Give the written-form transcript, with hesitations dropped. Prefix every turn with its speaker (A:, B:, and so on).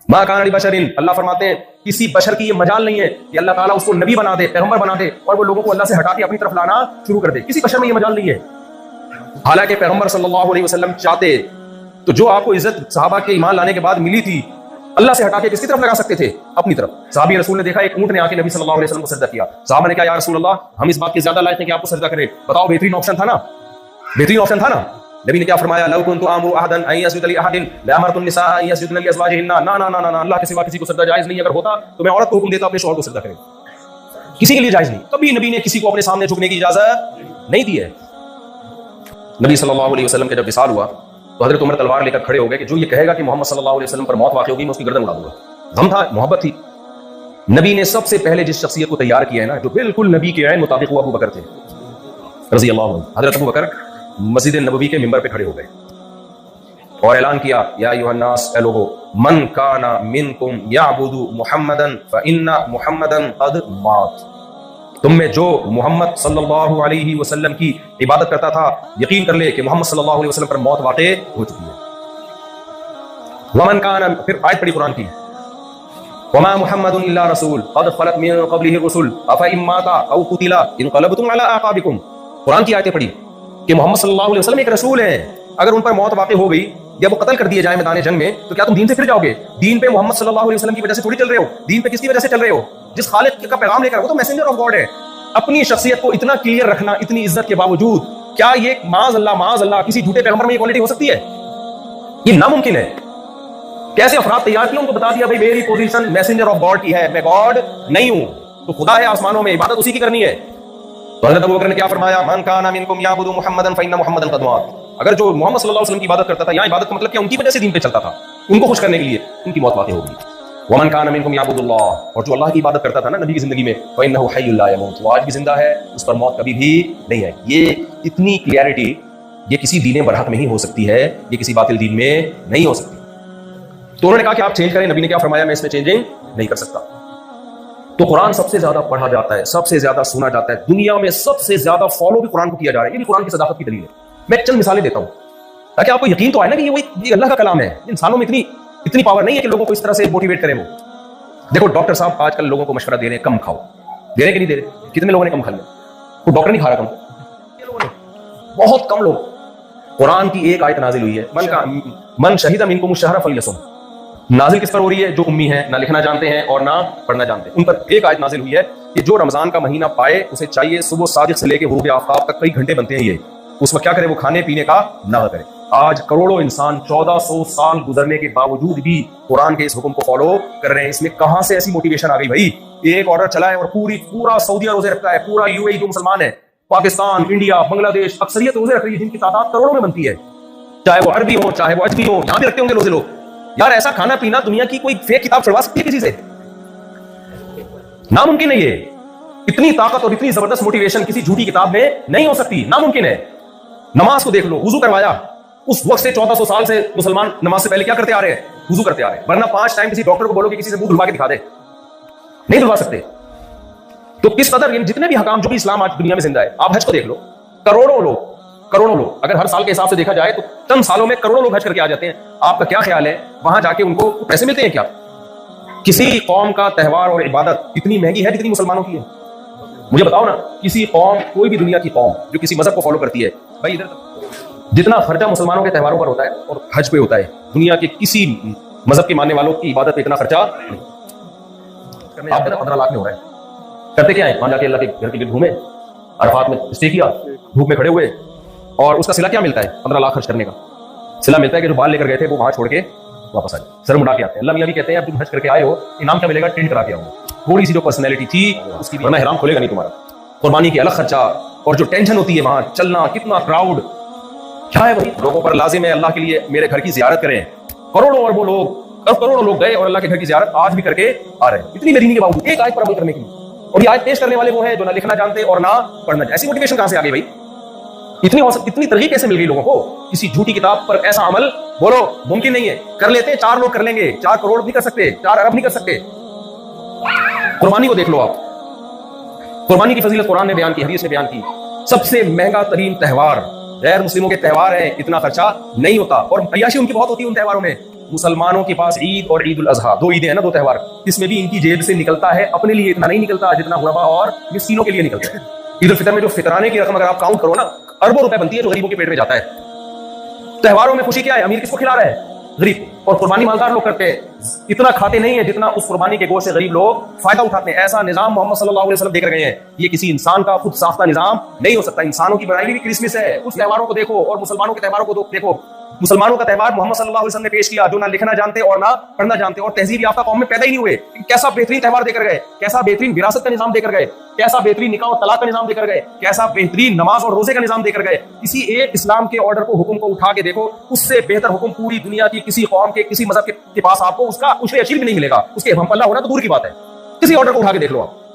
A: मा कान लिबशरिन, अल्लाह फरमाते हैं किसी बशर की ये मजाल नहीं है कि अल्लाह ताला उसको नबी बना दे, पैगंबर बना दे और वो लोगों को अल्लाह से हटा के अपनी तरफ लाना शुरू कर दे। किसी बशर में ये मजाल नहीं है। हालांकि पैगंबर सल्लल्लाहु अलैहि वसल्लम चाहते तो जो आपको इज्जत सहाबा के ईमान लाने के बाद मिली थी, अल्लाह से हटा के किसकी तरफ लगा सकते थे? अपनी तरफ। सहाबी रसूल ने देखा एक ऊंट ने आके नबी सल्लल्लाहु अलैहि वसल्लम को सजदा किया। सहाबा ने कहा, या रसूल अल्लाह, हम इस बात के ज्यादा लायक हैं कि आपको सजदा करें, बताओ। बेहतरीन ऑप्शन था ना, बेहतरीन ऑप्शन था ना। नबी ने क्या फरमाया? लौ कुन्तु आमुरु अहदन अन यसजुदा लिअहदिन लअमरतु निसा अन यसजुदन लिअज़वाजिहिन्ना। ना ना ना ना, अल्लाह के सिवा किसी को सजदा जायज नहीं। अगर होता तो मैं औरत को हुक्म देता अपने शौहर को सजदा करे। किसी के लिए जायज नहीं। कभी नबी ने किसी को अपने सामने झुकने की इजाजत नहीं दी है। नबी सल्लल्लाहु अलैहि वसल्लम के जब विसाल हुआ तो हजरत उमर तलवार लेकर खड़े हो गए कि जो ये कहेगा कि मोहम्मद सल्लल्लाहु अलैहि वसल्लम पर मौत वाक़ई होगी, मैं उसकी गर्दन उड़ा दूंगा। गम था, मोहब्बत थी। नबी ने सबसे पहले जिस शख्सियत को तैयार किया है ना, जो बिल्कुल नबी के ऐन मुताबिक, वो अबू बकर थे रज़ी अल्लाह अन्हु। हजरत अबू बकर मस्जिद नबवी के मिंबर पे खड़े हो गए और ऐलान किया, या अय्युहन्नास, ए लोगो, मन काना मिनकुम याबुदु मुहम्मदन फइन्ना मुहम्मदन क़द मात। तुम में जो मोहम्मद सल्लल्लाहु अलैहि वसल्लम की इबादत करता था, यकीन कर ले कि मोहम्मद सल्लल्लाहु अलैहि वसल्लम पर मौत वाक़ई हो चुकी है। वमन काना, फिर आयत पढ़ी कुरान की, वमा मुहम्मदुन इल्ला रसूल क़द ख़लत मिन क़ब्लिहि रुसुल अफ़ इन माता औ क़ुतिला इनक़लबतुम अला आक़ाबिकुम। कुरान की आयतें पढ़ी कि मोहम्मद सल्लल्लाहु अलैहि वसल्लम एक रसूल हैं। अगर उन पर मौत वाक़ई हो गई या वो कत्ल कर दिए जाए मैदान जंग में, तो क्या तुम दीन से फिर जाओगे? दीन पे मोहम्मद सल्लल्लाहु अलैहि वसल्लम की वजह से थोड़ी चल रहे हो। दीन पे किसकी वजह से चल रहे हो? जिस खालिक का पैगाम लेकर, वो तो मैसेंजर ऑफ गॉड है। अपनी शख्सियत को इतना क्लियर रखना, इतनी इज्जत के बावजूद, क्या ये माज़ अल्लाह किसी झूठे पैगंबर में ये क्वालिटी हो सकती है? ये नामुमकिन है। कैसे अफराद तैयार किए, उनको बता दिया भाई मेरी पोजीशन मैसेंजर ऑफ गॉड की है, मैं गॉड नहीं हूं, तो खुदा है आसमानों में, इबादत उसी की करनी है। तो हज़रत अबू बकर ने क्या फरमाया? मन काना मिनकुम याबुदु मुहम्मदन फइन्ना मुहम्मदन क़द मात। अगर जो मोहम्मद सल्लल्लाहु अलैहि वसल्लम की इबादत करता था, यहाँ इबादत का मतलब क्या? उनकी वजह से दीन पे चलता था, उनको खुश करने के लिए, उनकी मौत वाक़ई हो गई। वमन काना मिनकुम याबुदुल्लाह, और जो अल्लाह की इबादत करता था ना नबी की जिंदगी में, फइन्नहु हय्युन ला यमूत, वो आज भी जिंदा है, उस पर मौत कभी भी नहीं है। ये इतनी क्लियरिटी ये किसी दीन बरहक में ही हो सकती है, ये किसी बातिल दीन में नहीं हो सकती। तो उन्होंने कहा कि आप चेंज करें। नबी ने क्या फरमाया? मैं इसमें चेंजिंग नहीं कर सकता। तो कुरान सबसे ज्यादा पढ़ा जाता है, सबसे ज्यादा सुना जाता है, दुनिया में सबसे ज्यादा फॉलो भी कुरान को किया जा रहा है। ये भी कुरान की सदाकत की दलील है। मैं चंद मिसालें देता हूं ताकि आपको यकीन तो आए ना कि ये अल्लाह का कलाम है। इंसानों में इतनी पावर नहीं है कि लोगों को इस तरह से मोटिवेट करें। वो देखो, डॉक्टर साहब आजकल लोगों को मशवरा दे रहे हैं कम खाओ, दे रहे कि नहीं दे रहे? कितने लोगों ने कम खा लिया? वो डॉक्टर नहीं खा रहा कम, बहुत कम लोग। कुरान की एक आयत नाजिल हुई है, मन शहीद मिनकुम शहर फलियसुम। नाजिल किस पर हो रही है? जो उम्मी है, ना लिखना जानते हैं और ना पढ़ना जानते हैं, उन पर एक आयत नाजिल हुई है कि जो रमजान का महीना पाए, उसे चाहिए सुबह सादिक से लेकर गुरूब आफ्ताब तक कई घंटे बनते हैं ये, उस वक्त क्या करे? वो खाने पीने का ना करे। आज करोड़ों इंसान 1400 साल गुजरने के बावजूद भी कुरान के इस हुक्म को फॉलो कर रहे हैं। इसमें कहां से ऐसी मोटिवेशन आ गई भाई? एक ऑर्डर चला है और पूरा सऊदीया रोजे रखता है, पूरा यूएई जो मुसलमान है, पाकिस्तान, इंडिया, बांग्लादेश, अक्सरियत रोजे रख रही है, जिनकी तादाद करोड़ों में बनती है, चाहे वो अरबी हो, चाहे वो अजमी हो, यहां भी रखते होंगे रोजे लोग। यार ऐसा खाना पीना दुनिया की कोई फेक किताब चढ़वा सकती है किसी से? नामुमकिन है ये। इतनी ताकत और इतनी जबरदस्त मोटिवेशन किसी झूठी किताब में नहीं हो सकती, नामुमकिन है। नमाज को देख लो, वुजू करवाया, उस वक्त से 1400 साल से मुसलमान नमाज से पहले क्या करते आ रहे हैं? वुजू करते आ रहे हैं। वरना 5 टाइम किसी डॉक्टर को बोलो कि किसी से मुंह धुलवा के दिखा दे, नहीं धुलवा सकते। तो किस कदर जितने भी हकाम, जो भी इस्लाम आज दुनिया में जिंदा है, आप हज को देख लो, करोड़ों लोग, अगर हर साल के हिसाब से देखा जाए तो चंद सालों में करोड़ों लोग हज करके आ जाते हैं। आपका क्या ख्याल है, वहां जाके उनको पैसे मिलते हैं क्या? किसी कौम का त्यौहार और इबादत इतनी महंगी है जितनी मुसलमानों की है? मुझे बताओ ना, किसी कौम, कोई भी दुनिया की कौम जो किसी मजहब को फॉलो करती है, भाई इधर जितना खर्चा मुसलमानों के त्योहारों पर होता है और हज पे होता है, दुनिया के किसी मजहब के मानने वालों की इबादत पे इतना खर्चा नहीं। आप 15 लाख में हो रहा है। करते क्या है? वहां जाके अल्लाह के घर के गिर्द घूमे, अरफात में स्टे किया, धूप में खड़े हुए, और उसका सिला क्या मिलता है? 15 लाख खर्च करने का सिला मिलता है कि जो बाल लेकर गए थे वो वहां छोड़ के वापस आ जाए, सर मुड़ा के आते हैं। अल्लाह मियां भी कहते हैं अब तुम हज करके आए हो, इनाम क्या मिलेगा? टेंट करा के आओ। थोड़ी सी जो पर्सनैलिटी थी उसकी, वरना हराम खोलेगा नहीं तुम्हारा। कुर्बानी की अलग खर्चा, और जो टेंशन होती है वहां चलना, कितना क्राउड, क्या है भाई? लोगों पर लाजिम है अल्लाह के लिए मेरे घर की जियारत करें। करोड़ों लोग गए और अल्लाह के घर की जियारत आज भी करके आ रहे हैं, इतनी मेहनत के बावजूद, एक आयत पर अमल करने के लिए। और ये आयत पेश करने वाले वो हैं जो ना लिखना जानते और ना पढ़ना। ऐसी मोटिवेशन कहां से आ गई भाई? इतनी तरकीब कैसे मिल गई लोगों को? किसी झूठी किताब पर ऐसा अमल बोलो मुमकिन नहीं है। कर लेते 4 लोग कर लेंगे, 4 करोड़ नहीं कर सकते, 4 अरब नहीं कर सकते। कुर्बानी को देख लो आप, कुर्बानी की फजीलत कुरान ने बयान की, हदीस ने बयान की। सबसे महंगा तरीन त्यौहार, गैर मुस्लिमों के त्यौहार है, इतना खर्चा नहीं होता, और अय्याशी उनकी बहुत होती है उन त्यौहारों में। مسلمانوں کے پاس عید اور عید الاضحیٰ، دو عیدیں ہیں نا، دو تہوار، اس میں بھی ان کی جیب سے نکلتا ہے، اپنے لیے اتنا نہیں نکلتا جتنا غربا اور مسکینوں کے لیے نکلتا ہے۔ عید الفطر میں جو فطرانے کی رقم اگر آپ کاؤنٹ کرو نا، اربوں روپے بنتی ہے جو غریبوں کے پیٹ میں جاتا ہے۔ تہواروں میں خوشی کیا ہے؟ امیر کس کو کھلا رہا ہے؟ غریب۔ اور قربانی مالدار لوگ کرتے ہیں، اتنا کھاتے نہیں ہیں جتنا اس قربانی کے گوشت سے غریب لوگ فائدہ اٹھاتے ہیں۔ ایسا نظام محمد صلی اللہ علیہ وسلم دے کر گئے ہیں، یہ کسی انسان کا خود ساختہ نظام نہیں ہو سکتا۔ انسانوں کی بنائی ہوئی کرسمس ہے، اس تہواروں کو دیکھو اور مسلمانوں کے تہواروں کو دیکھو۔ مسلمانوں کا تہوار محمد صلی اللہ علیہ وسلم نے پیش کیا، جو نہ لکھنا جانتے اور نہ پڑھنا جانتے اور تہذیب یافتہ قوم میں پیدا ہی نہیں ہوئے۔ کیسا بہترین تہوار دے کر گئے، کیسا بہترین وراثت کا نظام دے کر گئے، کیسا بہترین نکاح اور طلاق کا نظام دے کر گئے، کیسا بہترین نماز اور روزے کا نظام دے کر گئے۔ کسی ایک اسلام کے آرڈر کو، حکم کو اٹھا کے دیکھو، اس سے بہتر حکم پوری دنیا کی کسی قوم کے، کسی مذہب کے پاس آپ کو اس کا عشر بھی نہیں ملے گا۔ اس کے ہم پلہ ہونا تو دور کی بات ہے، کسی آرڈر کو اٹھا کے دیکھ لو آپ۔